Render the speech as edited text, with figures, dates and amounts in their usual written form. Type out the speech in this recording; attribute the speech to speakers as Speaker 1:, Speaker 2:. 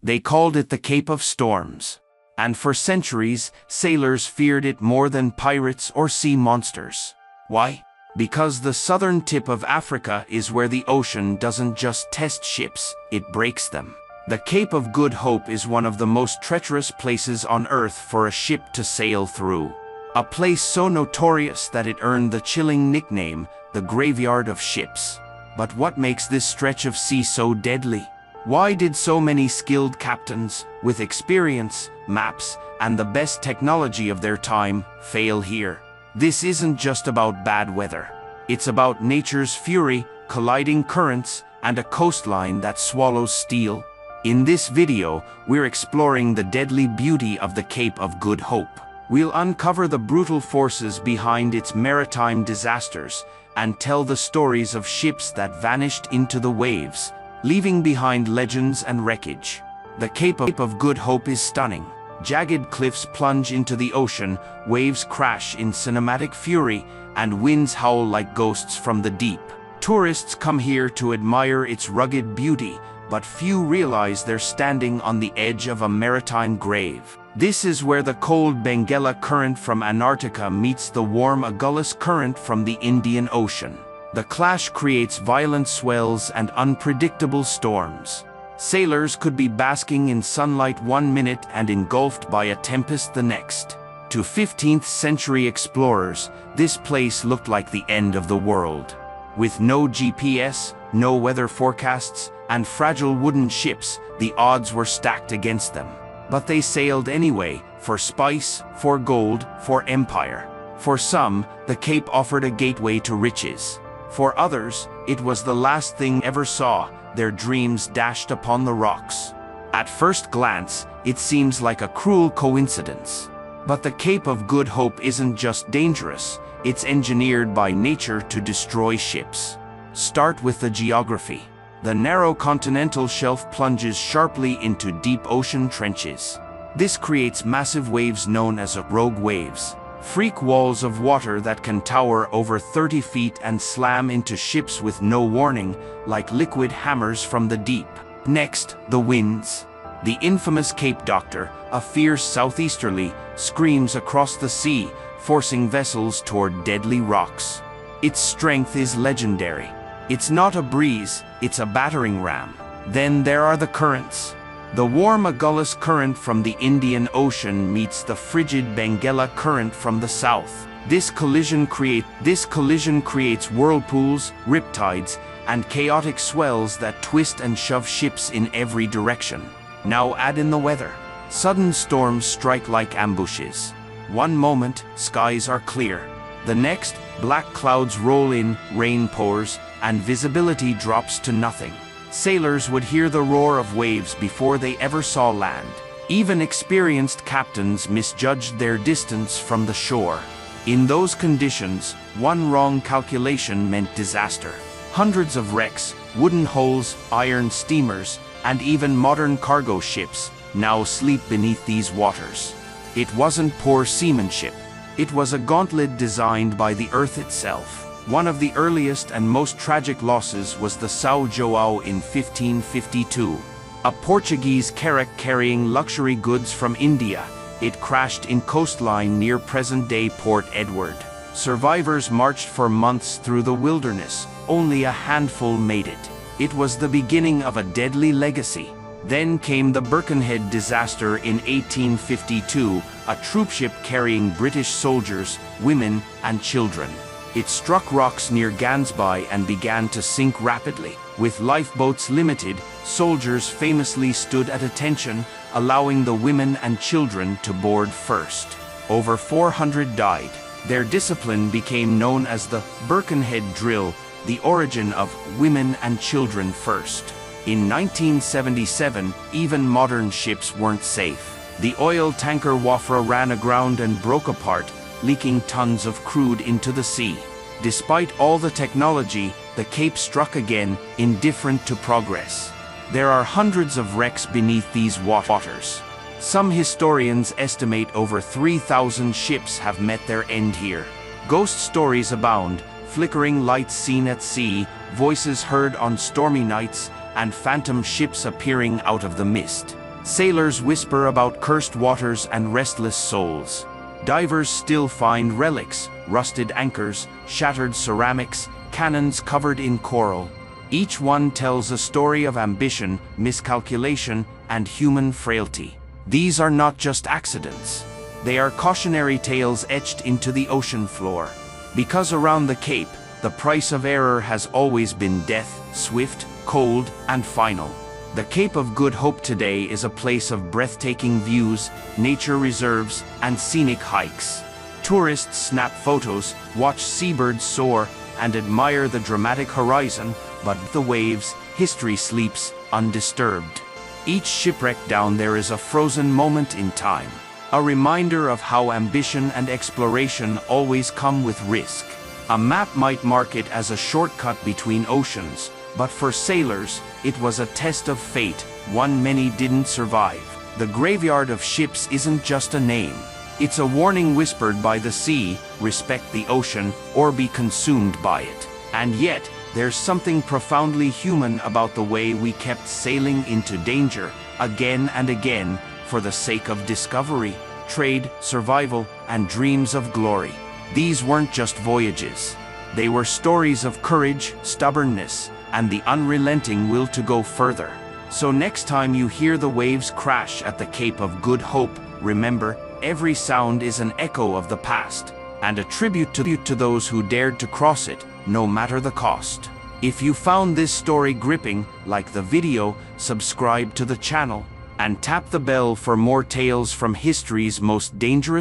Speaker 1: They called it the Cape of Storms. And for centuries, sailors feared it more than pirates or sea monsters. Why? Because the southern tip of Africa is where the ocean doesn't just test ships, it breaks them. The Cape of Good Hope is one of the most treacherous places on Earth for a ship to sail through. A place so notorious that it earned the chilling nickname, the Graveyard of Ships. But what makes this stretch of sea so deadly? Why did so many skilled captains, with experience, maps, and the best technology of their time, fail here? This isn't just about bad weather. It's about nature's fury, colliding currents, and a coastline that swallows steel. In this video, we're exploring the deadly beauty of the Cape of Good Hope. We'll uncover the brutal forces behind its maritime disasters and tell the stories of ships that vanished into the waves, leaving behind legends and wreckage. The Cape of Good Hope is stunning. Jagged cliffs plunge into the ocean, waves crash in cinematic fury, and winds howl like ghosts from the deep. Tourists come here to admire its rugged beauty, but few realize they're standing on the edge of a maritime grave. This is where the cold Benguela current from Antarctica meets the warm Agulhas current from the Indian Ocean. The clash creates violent swells and unpredictable storms. Sailors could be basking in sunlight one minute and engulfed by a tempest the next. To 15th century explorers, this place looked like the end of the world. With no GPS, no weather forecasts, and fragile wooden ships, the odds were stacked against them. But they sailed anyway, for spice, for gold, for empire. For some, the Cape offered a gateway to riches. For others, it was the last thing ever saw, their dreams dashed upon the rocks. At first glance, it seems like a cruel coincidence. But the Cape of Good Hope isn't just dangerous, it's engineered by nature to destroy ships. Start with the geography. The narrow continental shelf plunges sharply into deep ocean trenches. This creates massive waves known as rogue waves. Freak walls of water that can tower over 30 feet and slam into ships with no warning, like liquid hammers from the deep. Next, the winds. The infamous Cape Doctor, a fierce southeasterly, screams across the sea, forcing vessels toward deadly rocks. Its strength is legendary. It's not a breeze, it's a battering ram. Then there are the currents. The warm Agulhas current from the Indian Ocean meets the frigid Benguela current from the south. This collision creates whirlpools, riptides, and chaotic swells that twist and shove ships in every direction. Now add in the weather. Sudden storms strike like ambushes. One moment, skies are clear. The next, black clouds roll in, rain pours, and visibility drops to nothing. Sailors would hear the roar of waves before they ever saw land. Even experienced captains misjudged their distance from the shore. In those conditions, one wrong calculation meant disaster. Hundreds of wrecks, wooden hulls, iron steamers, and even modern cargo ships now sleep beneath these waters. It wasn't poor seamanship. It was a gauntlet designed by the earth itself. One of the earliest and most tragic losses was the São João in 1552. A Portuguese carrack carrying luxury goods from India. It crashed in coastline near present-day Port Edward. Survivors marched for months through the wilderness. Only a handful made it. It was the beginning of a deadly legacy. Then came the Birkenhead disaster in 1852, a troopship carrying British soldiers, women, and children. It struck rocks near Gansby and began to sink rapidly. With lifeboats limited, soldiers famously stood at attention, allowing the women and children to board first. Over 400 died. Their discipline became known as the Birkenhead drill, the origin of women and children first. In 1977, even modern ships weren't safe. The oil tanker Wafra ran aground and broke apart, leaking tons of crude into the sea. Despite all the technology, the Cape struck again, indifferent to progress. There are hundreds of wrecks beneath these waters. Some historians estimate over 3,000 ships have met their end here. Ghost stories abound, flickering lights seen at sea, voices heard on stormy nights, and phantom ships appearing out of the mist. Sailors whisper about cursed waters and restless souls. Divers still find relics, rusted anchors, shattered ceramics, cannons covered in coral. Each one tells a story of ambition, miscalculation, and human frailty. These are not just accidents. They are cautionary tales etched into the ocean floor. Because around the Cape, the price of error has always been death, swift, cold, and final. The Cape of Good Hope today is a place of breathtaking views, nature reserves, and scenic hikes. Tourists snap photos, watch seabirds soar, and admire the dramatic horizon, but the waves, history sleeps undisturbed. Each shipwreck down there is a frozen moment in time, a reminder of how ambition and exploration always come with risk. A map might mark it as a shortcut between oceans, but for sailors, it was a test of fate, one many didn't survive. The graveyard of ships isn't just a name. It's a warning whispered by the sea: respect the ocean or be consumed by it. And yet, there's something profoundly human about the way we kept sailing into danger, again and again, for the sake of discovery, trade, survival, and dreams of glory. These weren't just voyages. They were stories of courage, stubbornness, and the unrelenting will to go further. So next time you hear the waves crash at the Cape of Good Hope, remember, every sound is an echo of the past, and a tribute to those who dared to cross it, no matter the cost. If you found this story gripping, like the video, subscribe to the channel, and tap the bell for more tales from history's most dangerous